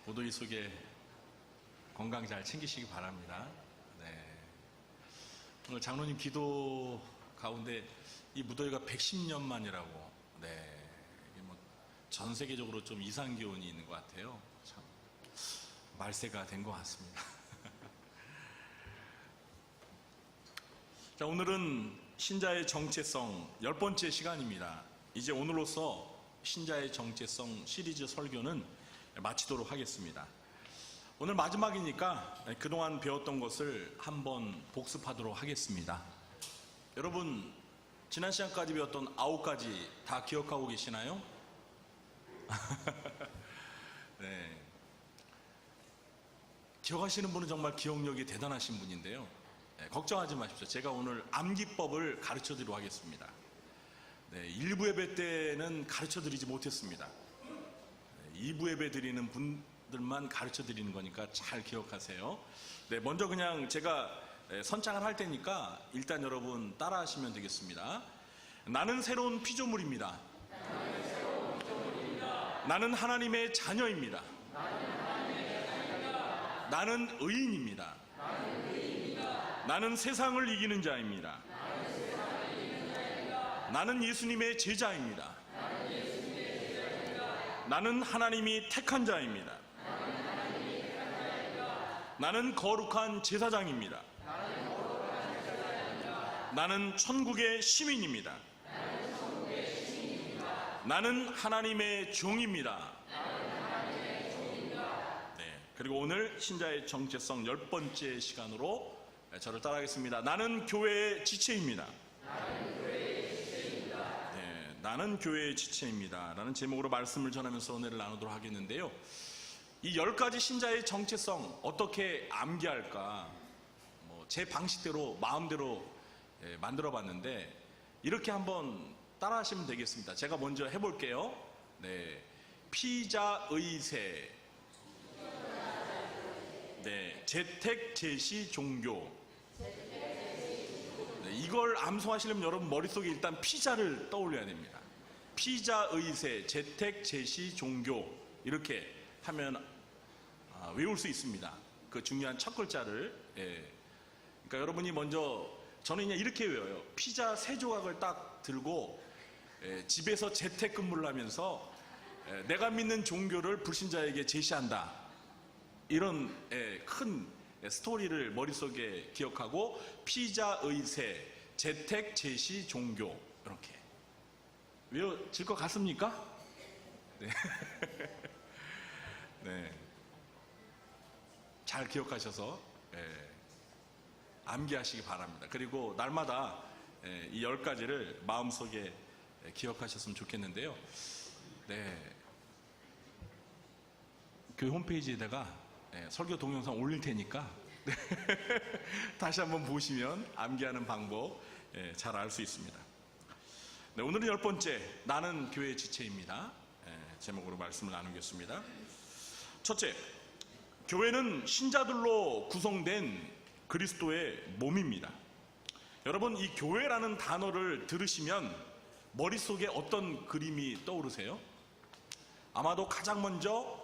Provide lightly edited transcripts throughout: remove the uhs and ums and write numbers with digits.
무더위 속에 건강 잘 챙기시기 바랍니다. 네. 오늘 장로님 기도 가운데 이 무더위가 110년 만이라고, 네. 이게 뭐 전 세계적으로 좀 이상 기온이 있는 것 같아요. 참 말세가 된 것 같습니다. 자, 오늘은 신자의 정체성 10번째 시간입니다. 이제 오늘로써 신자의 정체성 시리즈 설교는 마치도록 하겠습니다. 오늘 마지막이니까 그동안 배웠던 것을 한번 복습하도록 하겠습니다. 여러분, 지난 시간까지 배웠던 9가지 다 기억하고 계시나요? 네. 기억하시는 분은 정말 기억력이 대단하신 분인데요. 네, 걱정하지 마십시오. 제가 오늘 암기법을 가르쳐 드리도록 하겠습니다. 네, 1부 예배 때는 가르쳐 드리지 못했습니다. 2부 예배 드리는 분들만 가르쳐 드리는 거니까 잘 기억하세요. 네, 먼저 그냥 제가 선창을 할 테니까 일단 여러분 따라 하시면 되겠습니다. 나는 새로운 피조물입니다. 나는 하나님의 자녀입니다. 나는 의인입니다. 나는 세상을 이기는 자입니다. 나는 예수님의 제자입니다. 나는 하나님이 택한 자입니다. 나는 거룩한 제사장입니다. 나는 천국의 시민입니다. 나는 하나님의 종입니다. 네, 그리고 오늘 신자의 정체성 10번째 시간으로 저를 따라하겠습니다. 나는 교회의 지체입니다. 네, 나는 교회의 지체입니다 라는 제목으로 말씀을 전하면서 은혜를 나누도록 하겠는데요, 이 10가지 신자의 정체성 어떻게 암기할까, 제 방식대로 마음대로 만들어 봤는데 이렇게 한번 따라 하시면 되겠습니다. 제가 먼저 해볼게요. 네, 피자 의세, 네, 재택 제시 종교. 네, 이걸 암송하시려면 여러분 머릿속에 일단 피자를 떠올려야 됩니다. 피자 의세, 재택 제시 종교, 이렇게 하면 외울 수 있습니다. 그 중요한 첫 글자를. 그러니까 여러분이 먼저, 저는 그냥 이렇게 외워요. 피자 3조각을 딱 들고 집에서 재택근무를 하면서 내가 믿는 종교를 불신자에게 제시한다, 이런 큰 스토리를 머릿속에 기억하고 피자 의세, 재택 제시 종교, 이렇게 외워질 것 같습니까? 네. 네. 잘 기억하셔서 암기하시기 바랍니다. 그리고 날마다 이 10가지를 마음속에 기억하셨으면 좋겠는데요. 네. 교회 홈페이지에다가 설교 동영상 올릴 테니까 다시 한번 보시면 암기하는 방법 잘 알 수 있습니다. 네, 오늘은 10번째, 나는 교회의 지체입니다. 제목으로 말씀을 나누겠습니다. 첫째, 교회는 신자들로 구성된 그리스도의 몸입니다. 여러분, 이 교회라는 단어를 들으시면 머릿속에 어떤 그림이 떠오르세요? 아마도 가장 먼저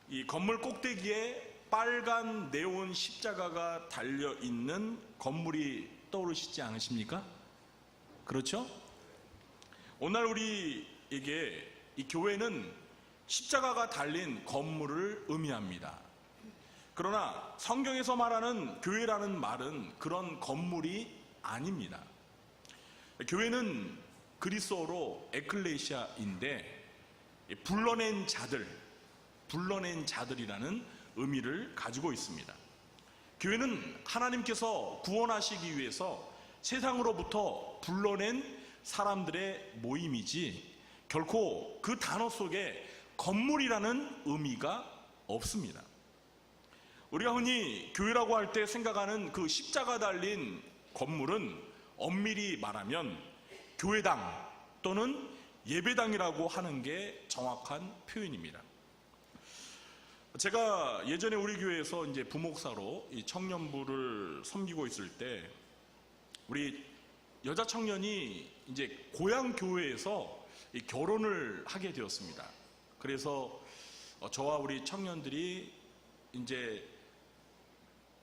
이 건물 꼭대기에 빨간 네온 십자가가 달려있는 건물이 떠오르시지 않으십니까? 그렇죠? 오늘 우리에게 이 교회는 십자가가 달린 건물을 의미합니다. 그러나 성경에서 말하는 교회라는 말은 그런 건물이 아닙니다. 교회는 그리스어로 에클레시아인데 불러낸 자들이라는 의미를 가지고 있습니다. 교회는 하나님께서 구원하시기 위해서 세상으로부터 불러낸 사람들의 모임이지 결코 그 단어 속에 건물이라는 의미가 없습니다. 우리가 흔히 교회라고 할 때 생각하는 그 십자가 달린 건물은 엄밀히 말하면 교회당 또는 예배당이라고 하는 게 정확한 표현입니다. 제가 예전에 우리 교회에서 이제 부목사로 이 청년부를 섬기고 있을 때 우리 여자 청년이 이제 고향 교회에서 결혼을 하게 되었습니다. 그래서 저와 우리 청년들이 이제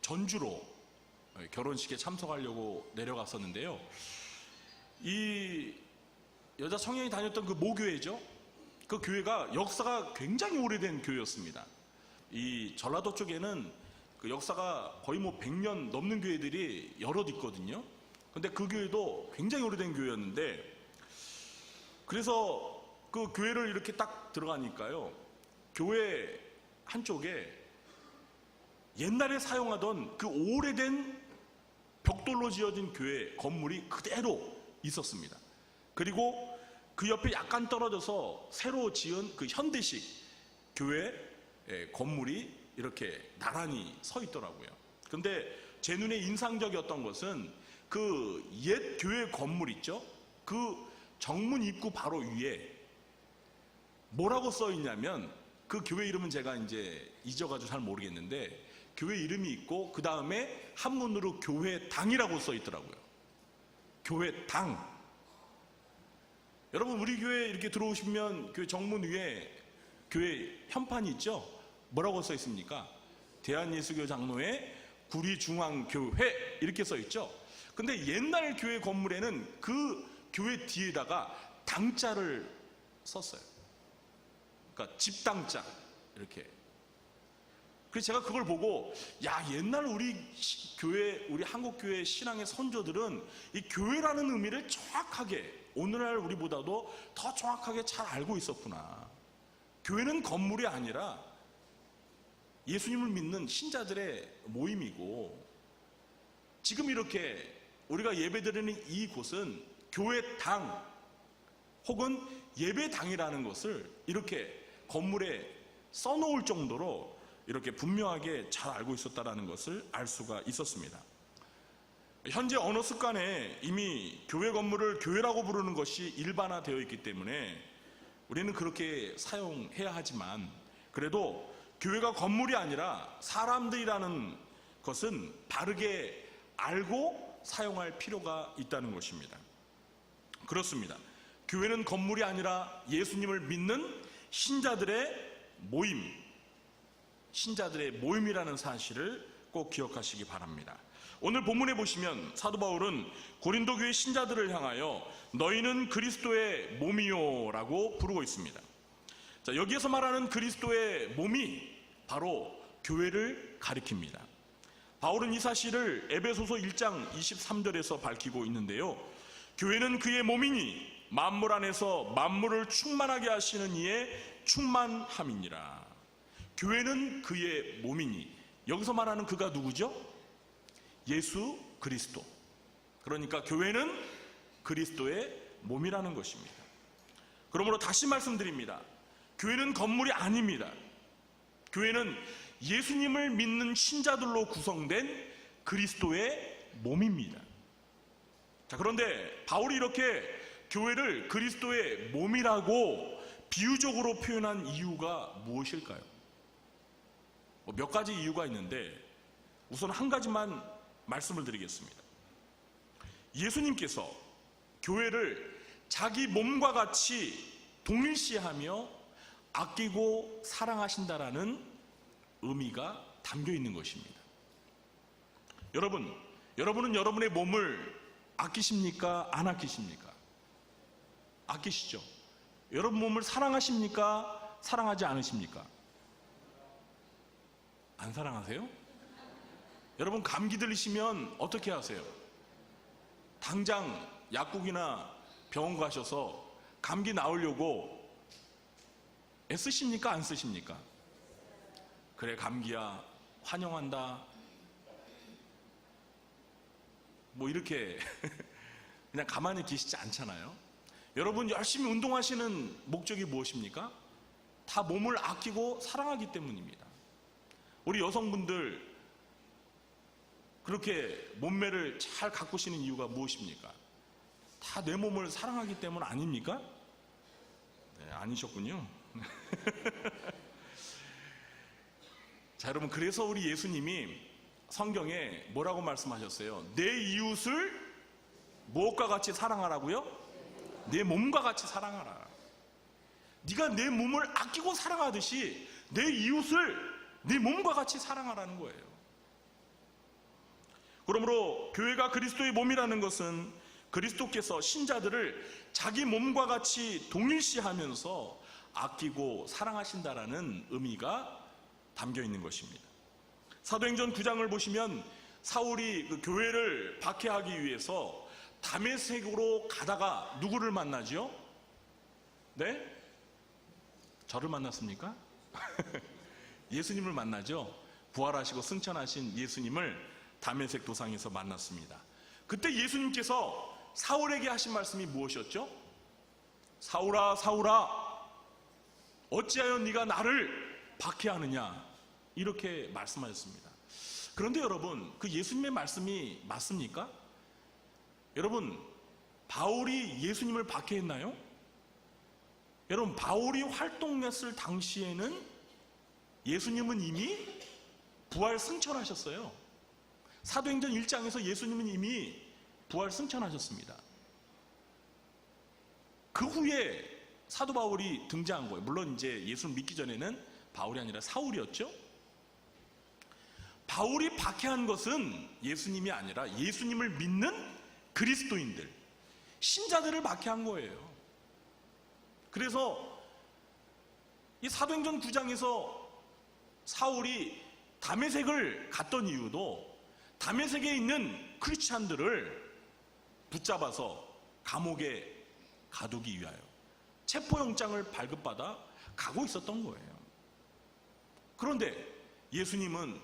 전주로 결혼식에 참석하려고 내려갔었는데요. 이 여자 청년이 다녔던 그 모교회죠. 그 교회가 역사가 굉장히 오래된 교회였습니다. 이 전라도 쪽에는 그 역사가 거의 뭐 100년 넘는 교회들이 여럿 있거든요. 근데 그 교회도 굉장히 오래된 교회였는데, 그래서 그 교회를 이렇게 딱 들어가니까요, 교회 한쪽에 옛날에 사용하던 그 오래된 벽돌로 지어진 교회 건물이 그대로 있었습니다. 그리고 그 옆에 약간 떨어져서 새로 지은 그 현대식 교회 건물이 이렇게 나란히 서 있더라고요. 근데 제 눈에 인상적이었던 것은 그 옛 교회 건물 있죠? 그 정문 입구 바로 위에 뭐라고 써 있냐면, 그 교회 이름은 제가 이제 잊어가지고 잘 모르겠는데, 교회 이름이 있고 그 다음에 한문으로 교회당이라고 써 있더라고요. 교회당. 여러분, 우리 교회 이렇게 들어오시면 그 정문 위에 교회 현판이 있죠? 뭐라고 써 있습니까? 대한예수교 장로회 구리중앙교회 이렇게 써 있죠? 근데 옛날 교회 건물에는 그 교회 뒤에다가 당자를 썼어요. 그러니까 집당자 이렇게. 그래서 제가 그걸 보고, 야, 옛날 우리 교회, 우리 한국교회 신앙의 선조들은 이 교회라는 의미를 정확하게, 오늘날 우리보다도 더 정확하게 잘 알고 있었구나. 교회는 건물이 아니라 예수님을 믿는 신자들의 모임이고, 지금 이렇게 우리가 예배드리는 이곳은 교회당 혹은 예배당이라는 것을 이렇게 건물에 써놓을 정도로 이렇게 분명하게 잘 알고 있었다는 것을 알 수가 있었습니다. 현재 언어 습관에 이미 교회 건물을 교회라고 부르는 것이 일반화되어 있기 때문에 우리는 그렇게 사용해야 하지만, 그래도 교회가 건물이 아니라 사람들이라는 것은 바르게 알고 사용할 필요가 있다는 것입니다. 그렇습니다. 교회는 건물이 아니라 예수님을 믿는 신자들의 모임이라는 사실을 꼭 기억하시기 바랍니다. 오늘 본문에 보시면 사도 바울은 고린도 교회 신자들을 향하여 너희는 그리스도의 몸이요 라고 부르고 있습니다. 자, 여기에서 말하는 그리스도의 몸이 바로 교회를 가리킵니다. 바울은 이 사실을 에베소서 1장 23절에서 밝히고 있는데요, 교회는 그의 몸이니 만물 안에서 만물을 충만하게 하시는 이의 충만함이니라. 교회는 그의 몸이니, 여기서 말하는 그가 누구죠? 예수 그리스도. 그러니까 교회는 그리스도의 몸이라는 것입니다. 그러므로 다시 말씀드립니다. 교회는 건물이 아닙니다. 교회는 예수님을 믿는 신자들로 구성된 그리스도의 몸입니다. 자, 그런데 바울이 이렇게 교회를 그리스도의 몸이라고 비유적으로 표현한 이유가 무엇일까요? 몇 가지 이유가 있는데 우선 한 가지만 말씀을 드리겠습니다. 예수님께서 교회를 자기 몸과 같이 동일시하며 아끼고 사랑하신다라는 의미가 담겨 있는 것입니다. 여러분은 여러분의 몸을 아끼십니까? 안 아끼십니까? 아끼시죠? 여러분 몸을 사랑하십니까? 사랑하지 않으십니까? 안 사랑하세요? 여러분 감기 들리시면 어떻게 하세요? 당장 약국이나 병원 가셔서 감기 나으려고 애쓰십니까? 안 쓰십니까? 그래, 감기야, 환영한다, 뭐 이렇게 그냥 가만히 계시지 않잖아요. 여러분 열심히 운동하시는 목적이 무엇입니까? 다 몸을 아끼고 사랑하기 때문입니다. 우리 여성분들 그렇게 몸매를 잘 가꾸시는 이유가 무엇입니까? 다 내 몸을 사랑하기 때문 아닙니까? 네, 아니셨군요. 자, 여러분, 그래서 우리 예수님이 성경에 뭐라고 말씀하셨어요? 내 이웃을 무엇과 같이 사랑하라고요? 내 몸과 같이 사랑하라. 네가 내 몸을 아끼고 사랑하듯이 내 이웃을 네 몸과 같이 사랑하라는 거예요. 그러므로 교회가 그리스도의 몸이라는 것은 그리스도께서 신자들을 자기 몸과 같이 동일시하면서 아끼고 사랑하신다라는 의미가 담겨 있는 것입니다. 사도행전 9장을 보시면 사울이 그 교회를 박해하기 위해서 다메섹으로 가다가 누구를 만나죠? 네? 저를 만났습니까? 예수님을 만나죠. 부활하시고 승천하신 예수님을 다메섹 도상에서 만났습니다. 그때 예수님께서 사울에게 하신 말씀이 무엇이었죠? 사울아 사울아 어찌하여 네가 나를 박해하느냐, 이렇게 말씀하셨습니다. 그런데 여러분, 그 예수님의 말씀이 맞습니까? 여러분, 바울이 예수님을 박해했나요? 여러분, 바울이 활동했을 당시에는 예수님은 이미 부활 승천하셨어요. 사도행전 1장에서 예수님은 이미 부활 승천하셨습니다. 그 후에 사도 바울이 등장한 거예요. 물론 이제 예수를 믿기 전에는 바울이 아니라 사울이었죠. 바울이 박해한 것은 예수님이 아니라 예수님을 믿는 그리스도인들, 신자들을 박해한 거예요. 그래서 이 사도행전 9장에서 사울이 다메섹을 갔던 이유도 다메섹에 있는 크리스찬들을 붙잡아서 감옥에 가두기 위하여 체포영장을 발급받아 가고 있었던 거예요. 그런데 예수님은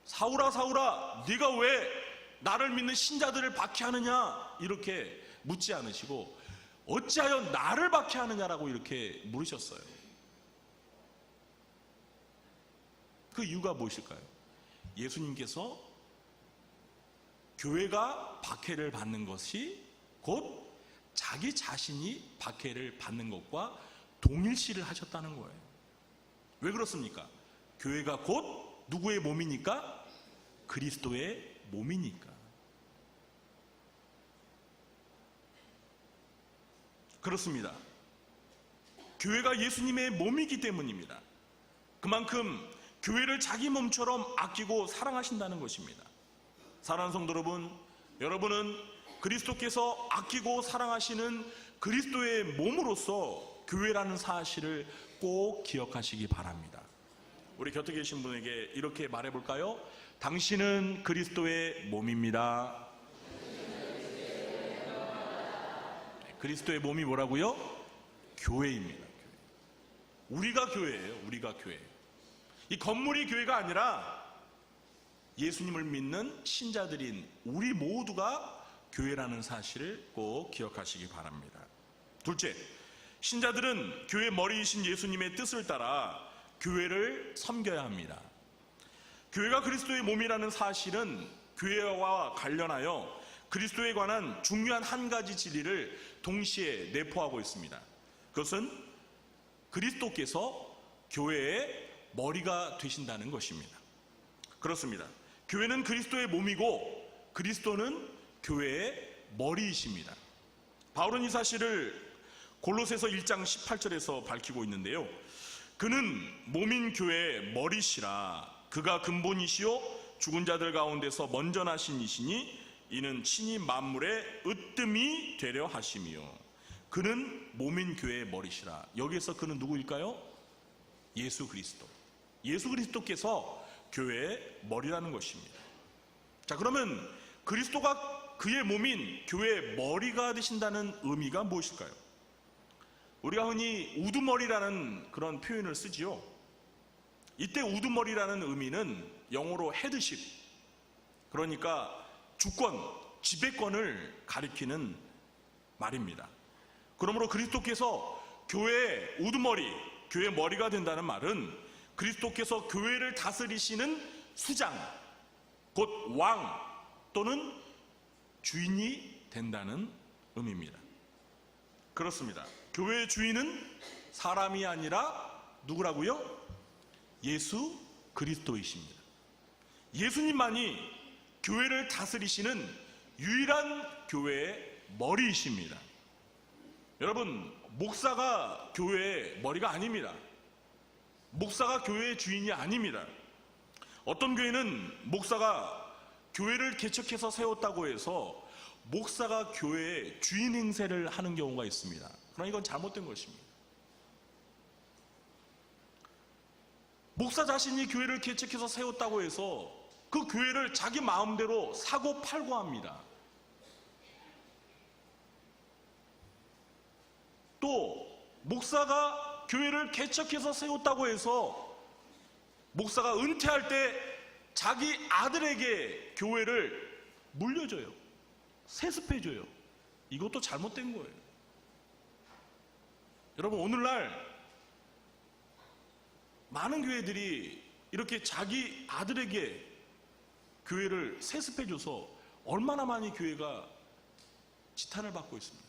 사울아 사울아 네가 왜 나를 믿는 신자들을 박해하느냐 이렇게 묻지 않으시고 어찌하여 나를 박해하느냐라고 이렇게 물으셨어요. 그 이유가 무엇일까요? 예수님께서 교회가 박해를 받는 것이 곧 자기 자신이 박해를 받는 것과 동일시를 하셨다는 거예요. 왜 그렇습니까? 교회가 곧 누구의 몸이니까? 그리스도의 몸이니까. 그렇습니다. 교회가 예수님의 몸이기 때문입니다. 그만큼 교회를 자기 몸처럼 아끼고 사랑하신다는 것입니다. 사랑하는 성도 여러분, 여러분은 그리스도께서 아끼고 사랑하시는 그리스도의 몸으로서 교회라는 사실을 꼭 기억하시기 바랍니다. 우리 곁에 계신 분에게 이렇게 말해볼까요? 당신은 그리스도의 몸입니다. 그리스도의 몸이 뭐라고요? 교회입니다. 우리가 교회예요. 우리가 교회. 이 건물이 교회가 아니라 예수님을 믿는 신자들인 우리 모두가 교회라는 사실을 꼭 기억하시기 바랍니다. 둘째, 신자들은 교회 머리이신 예수님의 뜻을 따라 교회를 섬겨야 합니다. 교회가 그리스도의 몸이라는 사실은 교회와 관련하여 그리스도에 관한 중요한 한 가지 진리를 동시에 내포하고 있습니다. 그것은 그리스도께서 교회의 머리가 되신다는 것입니다. 그렇습니다. 교회는 그리스도의 몸이고 그리스도는 교회의 머리이십니다. 바울은 이 사실을 골로새서 1장 18절에서 밝히고 있는데요. 그는 몸인 교회의 머리시라. 그가 근본이시요 죽은 자들 가운데서 먼저 나신 이시니 이는 친히 만물의 으뜸이 되려 하심이요. 그는 몸인 교회의 머리시라. 여기에서 그는 누구일까요? 예수 그리스도. 예수 그리스도께서 교회의 머리라는 것입니다. 자, 그러면 그리스도가 그의 몸인 교회의 머리가 되신다는 의미가 무엇일까요? 우리가 흔히 우두머리라는 그런 표현을 쓰지요. 이때 우두머리라는 의미는 영어로 헤드십, 그러니까 주권, 지배권을 가리키는 말입니다. 그러므로 그리스도께서 교회의 우두머리, 교회의 머리가 된다는 말은 그리스도께서 교회를 다스리시는 수장, 곧 왕 또는 주인이 된다는 의미입니다. 그렇습니다. 교회의 주인은 사람이 아니라 누구라고요? 예수 그리스도이십니다. 예수님만이 교회를 다스리시는 유일한 교회의 머리이십니다. 여러분, 목사가 교회의 머리가 아닙니다. 목사가 교회의 주인이 아닙니다. 어떤 교회는 목사가 교회를 개척해서 세웠다고 해서 목사가 교회의 주인 행세를 하는 경우가 있습니다. 그러나 이건 잘못된 것입니다. 목사 자신이 교회를 개척해서 세웠다고 해서 그 교회를 자기 마음대로 사고 팔고 합니다. 또 목사가 교회를 개척해서 세웠다고 해서 목사가 은퇴할 때 자기 아들에게 교회를 물려줘요. 세습해줘요. 이것도 잘못된 거예요. 여러분, 오늘날 많은 교회들이 이렇게 자기 아들에게 교회를 세습해줘서 얼마나 많이 교회가 지탄을 받고 있습니다.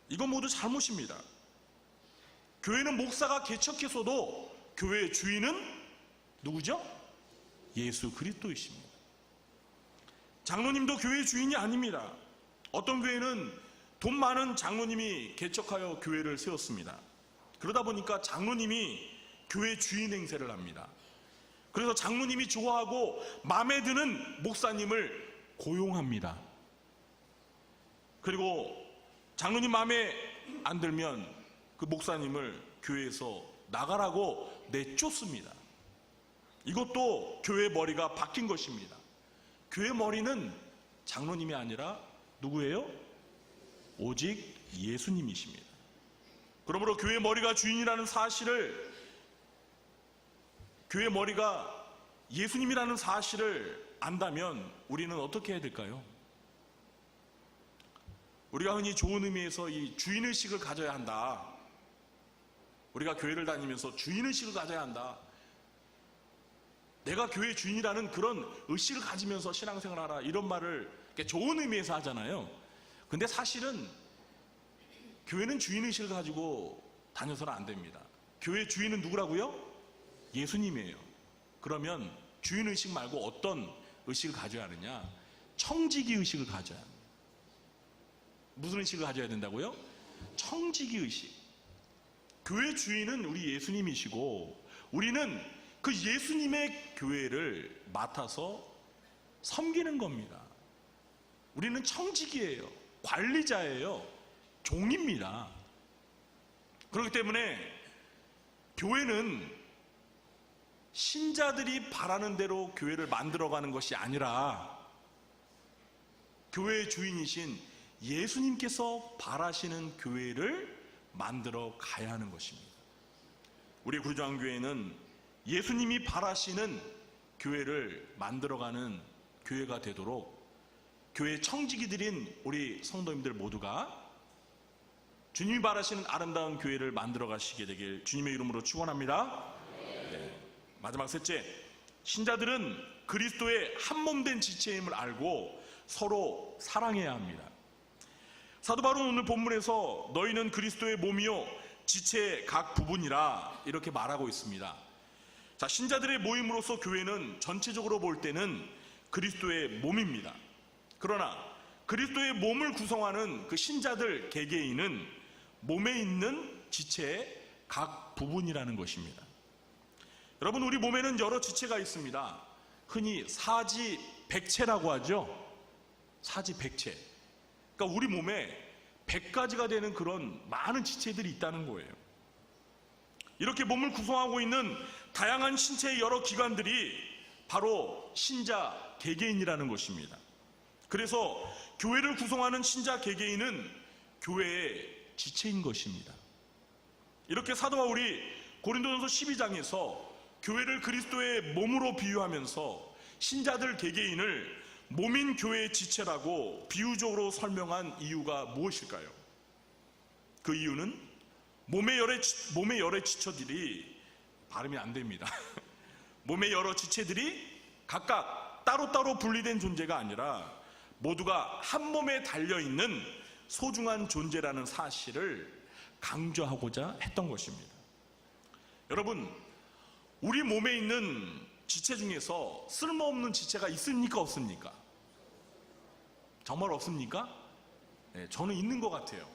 이건 모두 잘못입니다. 교회는 목사가 개척해서도 교회의 주인은 누구죠? 예수 그리스도이십니다. 장로님도 교회의 주인이 아닙니다. 어떤 교회는 돈 많은 장로님이 개척하여 교회를 세웠습니다. 그러다 보니까 장로님이 교회 주인 행세를 합니다. 그래서 장로님이 좋아하고 마음에 드는 목사님을 고용합니다. 그리고 장로님 마음에 안 들면 그 목사님을 교회에서 나가라고 내쫓습니다. 이것도 교회 머리가 바뀐 것입니다. 교회 머리는 장로님이 아니라 누구예요? 오직 예수님이십니다. 그러므로 교회 머리가 주인이라는 사실을, 교회 머리가 예수님이라는 사실을 안다면 우리는 어떻게 해야 될까요? 우리가 흔히 좋은 의미에서 이 주인의식을 가져야 한다. 우리가 교회를 다니면서 주인의식을 가져야 한다. 내가 교회 주인이라는 그런 의식을 가지면서 신앙생활을 하라. 이런 말을 좋은 의미에서 하잖아요. 근데 사실은 교회는 주인의식을 가지고 다녀서는 안 됩니다. 교회 주인은 누구라고요? 예수님이에요. 그러면 주인의식 말고 어떤 의식을 가져야 하느냐? 청지기 의식을 가져야 합니다. 무슨 의식을 가져야 된다고요? 청지기 의식. 교회 주인은 우리 예수님이시고 우리는 그 예수님의 교회를 맡아서 섬기는 겁니다. 우리는 청지기예요. 관리자예요. 종입니다. 그렇기 때문에 교회는 신자들이 바라는 대로 교회를 만들어가는 것이 아니라 교회의 주인이신 예수님께서 바라시는 교회를 만들어 가야 하는 것입니다. 우리 구리장교회는 예수님이 바라시는 교회를 만들어가는 교회가 되도록 교회 청지기들인 우리 성도님들 모두가 주님이 바라시는 아름다운 교회를 만들어 가시게 되길 주님의 이름으로 축원합니다. 네. 마지막 셋째, 신자들은 그리스도의 한몸된 지체임을 알고 서로 사랑해야 합니다. 사도 바울은 오늘 본문에서 너희는 그리스도의 몸이요 지체의 각 부분이라 이렇게 말하고 있습니다. 자, 신자들의 모임으로서 교회는 전체적으로 볼 때는 그리스도의 몸입니다. 그러나 그리스도의 몸을 구성하는 그 신자들 개개인은 몸에 있는 지체의 각 부분이라는 것입니다. 여러분, 우리 몸에는 여러 지체가 있습니다. 흔히 사지백체라고 하죠. 사지백체. 그러니까 우리 몸에 100가지가 되는 그런 많은 지체들이 있다는 거예요. 이렇게 몸을 구성하고 있는 다양한 신체의 여러 기관들이 바로 신자 개개인이라는 것입니다. 그래서 교회를 구성하는 신자 개개인은 교회의 지체인 것입니다. 이렇게 사도 바울이 고린도전서 12장에서 교회를 그리스도의 몸으로 비유하면서 신자들 개개인을 몸인 교회의 지체라고 비유적으로 설명한 이유가 무엇일까요? 그 이유는 몸의 여러 지체들이 발음이 안 됩니다. 몸의 여러 지체들이 각각 따로따로 분리된 존재가 아니라 모두가 한 몸에 달려있는 소중한 존재라는 사실을 강조하고자 했던 것입니다. 여러분, 우리 몸에 있는 지체 중에서 쓸모없는 지체가 있습니까? 없습니까? 정말 없습니까? 네, 저는 있는 것 같아요.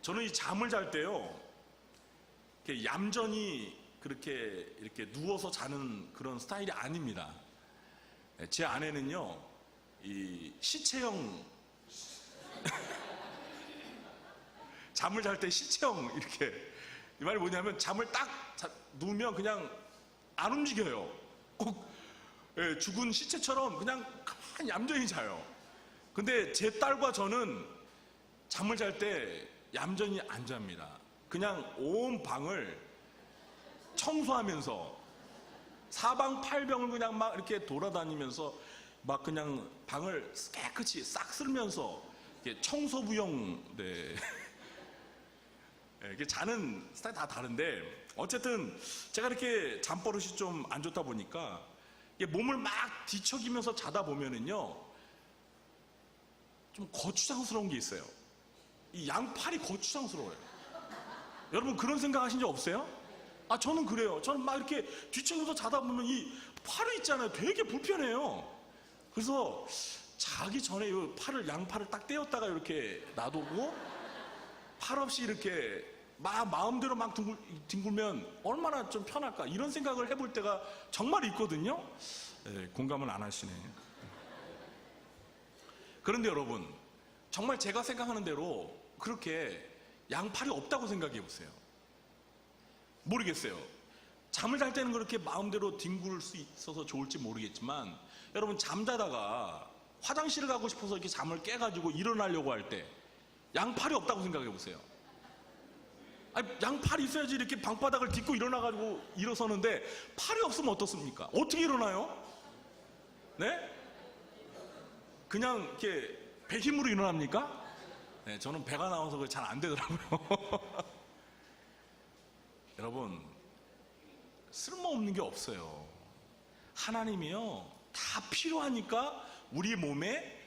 저는 이 잠을 잘 때요, 이렇게 얌전히 그렇게 이렇게 누워서 자는 그런 스타일이 아닙니다. 네, 제 아내는요, 이 시체형 잠을 잘 때 시체형 이렇게, 이 말이 뭐냐면 잠을 딱 누우면 그냥 안 움직여요. 꼭 예, 죽은 시체처럼 그냥 가만히 얌전히 자요. 근데 제 딸과 저는 잠을 잘 때 얌전히 안 잡니다. 그냥 온 방을 청소하면서 사방팔방을 그냥 막 이렇게 돌아다니면서 막 그냥 방을 깨끗이 싹 쓸면서 청소부형, 네. 이게 자는 스타일이 다 다른데, 어쨌든 제가 이렇게 잠버릇이 좀 안 좋다 보니까 몸을 막 뒤척이면서 자다 보면은요, 좀 거추장스러운 게 있어요. 이 양팔이 거추장스러워요. 여러분 그런 생각 하신 적 없어요? 아, 저는 그래요. 저는 막 이렇게 뒤척여서 자다 보면 이 팔이 있잖아요. 되게 불편해요. 그래서 자기 전에 이 팔을, 양팔을 딱 떼었다가 이렇게 놔두고 팔 없이 이렇게 막 마음대로 막 뒹굴면 얼마나 좀 편할까, 이런 생각을 해볼 때가 정말 있거든요. 네, 공감을 안 하시네. 그런데 여러분, 정말 제가 생각하는 대로 그렇게 양팔이 없다고 생각해 보세요. 모르겠어요. 잠을 잘 때는 그렇게 마음대로 뒹굴 수 있어서 좋을지 모르겠지만, 여러분 잠자다가 화장실을 가고 싶어서 이렇게 잠을 깨가지고 일어나려고 할 때 양팔이 없다고 생각해 보세요. 아니, 양팔이 있어야지 이렇게 방바닥을 딛고 일어나가지고 일어서는데, 팔이 없으면 어떻습니까? 어떻게 일어나요? 네? 그냥 이렇게 배 힘으로 일어납니까? 네, 저는 배가 나와서 잘 안 되더라고요. 여러분, 쓸모없는 게 없어요. 하나님이요, 다 필요하니까 우리 몸에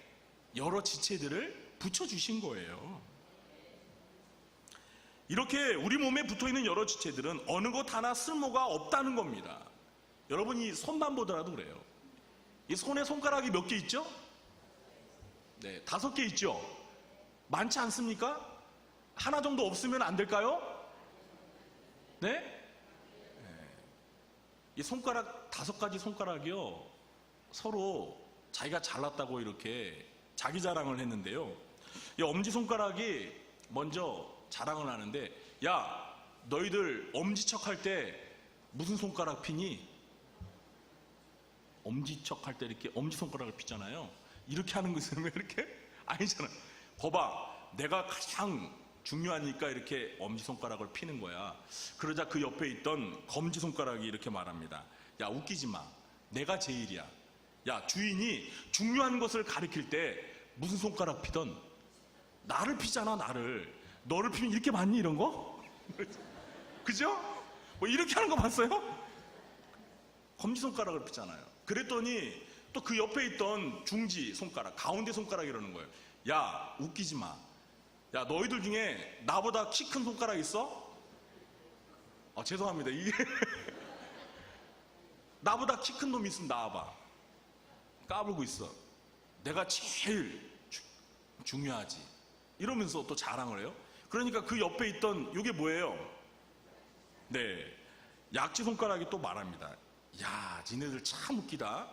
여러 지체들을 붙여주신 거예요. 이렇게 우리 몸에 붙어있는 여러 지체들은 어느 것 하나 쓸모가 없다는 겁니다. 여러분이 손만 보더라도 그래요. 이 손에 손가락이 몇 개 있죠? 네, 5개 있죠? 많지 않습니까? 하나 정도 없으면 안 될까요? 네? 네. 이 손가락, 5가지 손가락이요, 서로 자기가 잘났다고 이렇게 자기 자랑을 했는데요, 이 엄지손가락이 먼저 자랑을 하는데, 야, 너희들 엄지척 할 때 무슨 손가락 피니? 엄지척 할 때 이렇게 엄지손가락을 피잖아요. 이렇게 하는 거 있으면 이렇게? 아니잖아요. 봐봐, 내가 가장 중요하니까 이렇게 엄지손가락을 피는 거야. 그러자 그 옆에 있던 검지손가락이 이렇게 말합니다. 야, 웃기지 마. 내가 제일이야. 야, 주인이 중요한 것을 가리킬 때 무슨 손가락 피던 나를 피잖아, 나를. 너를 피면 이렇게 맞니, 이런 거? 그죠? 뭐 이렇게 하는 거 봤어요? 검지손가락을 피잖아요. 그랬더니 또 그 옆에 있던 중지 손가락, 가운데 손가락 이러는 거예요. 야, 웃기지 마. 야, 너희들 중에 나보다 키 큰 손가락 있어? 죄송합니다. 이게 나보다 키 큰 놈 있으면 나와봐. 까불고 있어. 내가 제일 중요하지. 이러면서 또 자랑을 해요. 그러니까 그 옆에 있던 이게 뭐예요? 네, 약지 손가락이 또 말합니다. 야, 니네들 참 웃기다.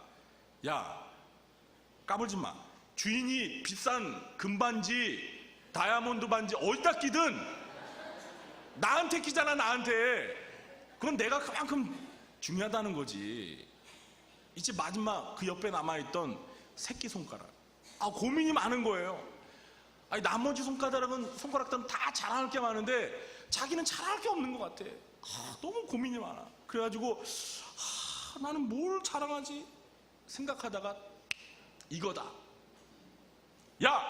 야, 까불지 마. 주인이 비싼 금반지, 다이아몬드 반지 어디다 끼든 나한테 끼잖아, 나한테. 그건 내가 그만큼 중요하다는 거지. 이제 마지막 그 옆에 남아있던 새끼손가락. 고민이 많은 거예요. 아니, 나머지 손가락들은 다 자랑할 게 많은데 자기는 자랑할 게 없는 것 같아. 너무 고민이 많아. 그래가지고 나는 뭘 자랑하지 생각하다가 이거다. 야,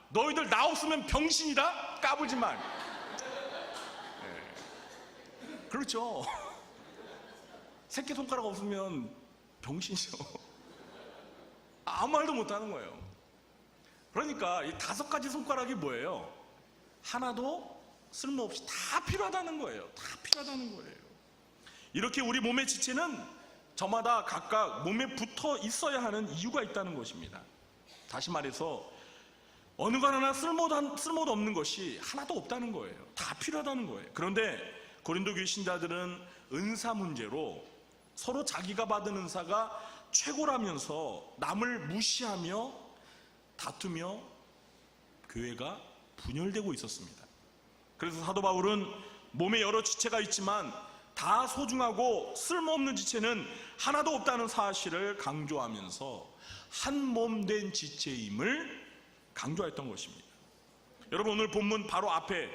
너희들 나 없으면 병신이다. 까불지 마. 네. 그렇죠. 새끼손가락 없으면 병신이죠. 아무 말도 못하는 거예요. 그러니까 이 5가지 손가락이 뭐예요? 하나도 쓸모없이 다 필요하다는 거예요. 다 필요하다는 거예요. 이렇게 우리 몸의 지체는 저마다 각각 몸에 붙어 있어야 하는 이유가 있다는 것입니다. 다시 말해서 어느 것 하나 쓸모도 없는 것이 하나도 없다는 거예요. 다 필요하다는 거예요. 그런데 고린도 교회 신자들은 은사 문제로 서로 자기가 받은 은사가 최고라면서 남을 무시하며 다투며 교회가 분열되고 있었습니다. 그래서 사도 바울은 몸에 여러 지체가 있지만 다 소중하고 쓸모없는 지체는 하나도 없다는 사실을 강조하면서 한 몸 된 지체임을 강조했던 것입니다. 여러분, 오늘 본문 바로 앞에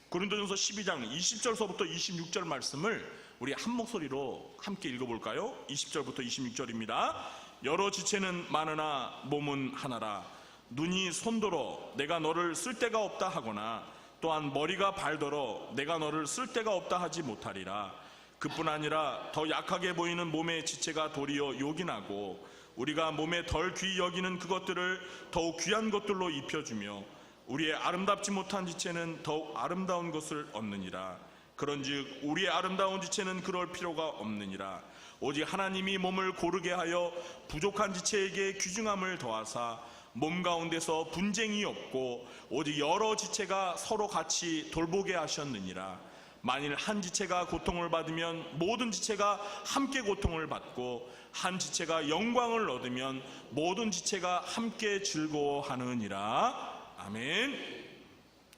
고린도전서 12장 20절서부터 26절 말씀을 우리 한 목소리로 함께 읽어볼까요? 20절부터 26절입니다. 여러 지체는 많으나 몸은 하나라. 눈이 손더러 내가 너를 쓸데가 없다 하거나 또한 머리가 발더러 내가 너를 쓸데가 없다 하지 못하리라. 그뿐 아니라 더 약하게 보이는 몸의 지체가 도리어 요긴하고 우리가 몸에 덜 귀히 여기는 그것들을 더욱 귀한 것들로 입혀주며 우리의 아름답지 못한 지체는 더욱 아름다운 것을 얻느니라. 그런즉 우리의 아름다운 지체는 그럴 필요가 없느니라. 오직 하나님이 몸을 고르게 하여 부족한 지체에게 귀중함을 더하사 몸 가운데서 분쟁이 없고 오직 여러 지체가 서로 같이 돌보게 하셨느니라. 만일 한 지체가 고통을 받으면 모든 지체가 함께 고통을 받고 한 지체가 영광을 얻으면 모든 지체가 함께 즐거워하느니라. 아멘.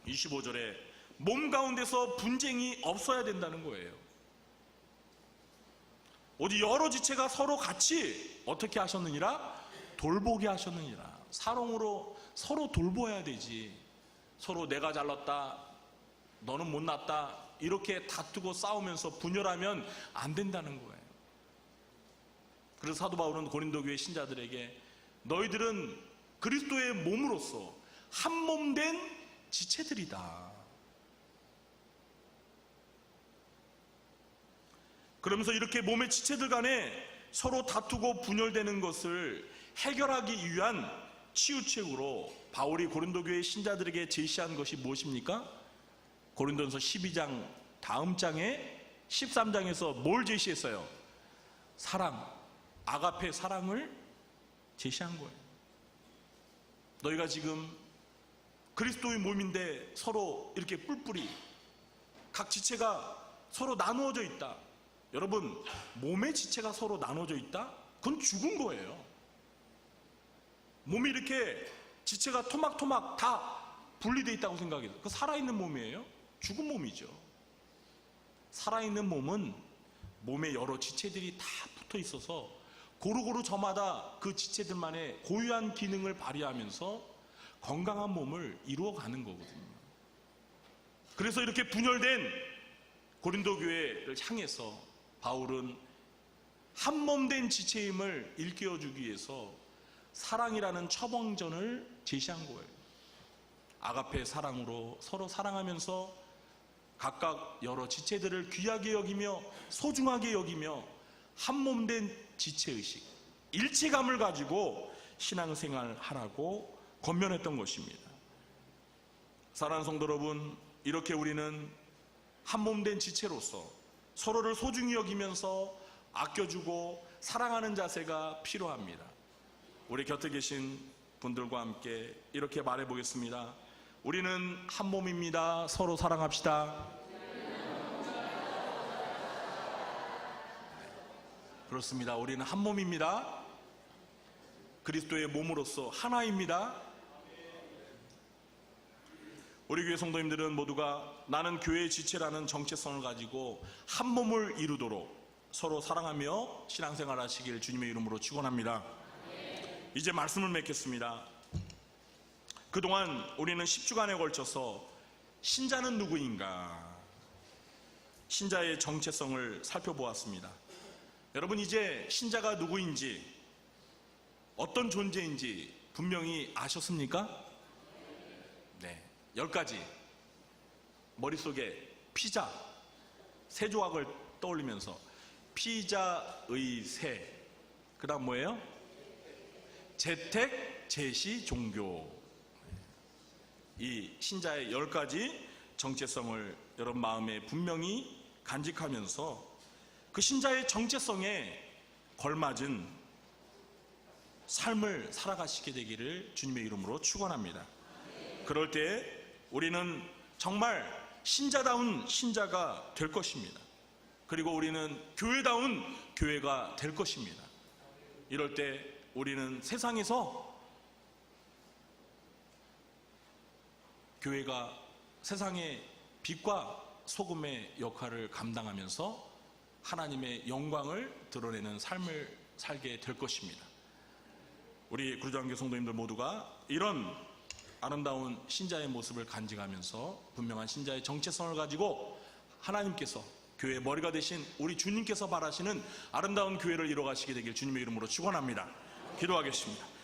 25절에 몸 가운데서 분쟁이 없어야 된다는 거예요. 오직 여러 지체가 서로 같이 어떻게 하셨느니라? 돌보게 하셨느니라. 사랑으로 서로 돌보아야 되지. 서로 내가 잘났다, 너는 못났다 이렇게 다투고 싸우면서 분열하면 안 된다는 거예요. 그래서 사도 바울은 고린도 교회 신자들에게 너희들은 그리스도의 몸으로서 한 몸 된 지체들이다. 그러면서 이렇게 몸의 지체들 간에 서로 다투고 분열되는 것을 해결하기 위한 치유책으로 바울이 고린도 교회 신자들에게 제시한 것이 무엇입니까? 고린도전서 12장 다음 장에 13장에서 뭘 제시했어요? 사랑, 아가페 사랑을 제시한 거예요. 너희가 지금 그리스도의 몸인데 서로 이렇게 뿔뿔이 각 지체가 서로 나누어져 있다. 여러분, 몸의 지체가 서로 나눠져 있다? 그건 죽은 거예요. 몸이 이렇게 지체가 토막토막 다 분리되어 있다고 생각해요. 그 살아있는 몸이에요? 죽은 몸이죠. 살아있는 몸은 몸에 여러 지체들이 다 붙어 있어서 고루고루 저마다 그 지체들만의 고유한 기능을 발휘하면서 건강한 몸을 이루어가는 거거든요. 그래서 이렇게 분열된 고린도 교회를 향해서 바울은 한 몸 된 지체임을 일깨워주기 위해서 사랑이라는 처방전을 제시한 거예요. 아가페 사랑으로 서로 사랑하면서 각각 여러 지체들을 귀하게 여기며 소중하게 여기며 한 몸 된 지체의식, 일체감을 가지고 신앙생활 하라고 권면했던 것입니다. 사랑하는 성도 여러분, 이렇게 우리는 한 몸 된 지체로서 서로를 소중히 여기면서 아껴주고 사랑하는 자세가 필요합니다. 우리 곁에 계신 분들과 함께 이렇게 말해보겠습니다. 우리는 한 몸입니다. 서로 사랑합시다. 그렇습니다. 우리는 한 몸입니다. 그리스도의 몸으로서 하나입니다. 우리 교회 성도님들은 모두가 나는 교회의 지체라는 정체성을 가지고 한 몸을 이루도록 서로 사랑하며 신앙생활 하시길 주님의 이름으로 축원합니다. 이제 말씀을 맺겠습니다. 그동안 우리는 10주간에 걸쳐서 신자는 누구인가, 신자의 정체성을 살펴보았습니다. 여러분, 이제 신자가 누구인지, 어떤 존재인지 분명히 아셨습니까? 네, 10가지 머릿속에 피자, 세 조각을 떠올리면서 피자의 세, 그 다음 뭐예요? 재택, 제시, 종교. 이 신자의 10가지 정체성을 여러분 마음에 분명히 간직하면서 그 신자의 정체성에 걸맞은 삶을 살아가시게 되기를 주님의 이름으로 축원합니다. 그럴 때 우리는 정말 신자다운 신자가 될 것입니다. 그리고 우리는 교회다운 교회가 될 것입니다. 이럴 때 우리는 세상에서 교회가 세상의 빛과 소금의 역할을 감당하면서 하나님의 영광을 드러내는 삶을 살게 될 것입니다. 우리 구주장교 성도님들 모두가 이런 아름다운 신자의 모습을 간직하면서 분명한 신자의 정체성을 가지고 하나님께서 교회의 머리가 되신 우리 주님께서 바라시는 아름다운 교회를 이뤄가시게 되길 주님의 이름으로 축원합니다. 기도하겠습니다.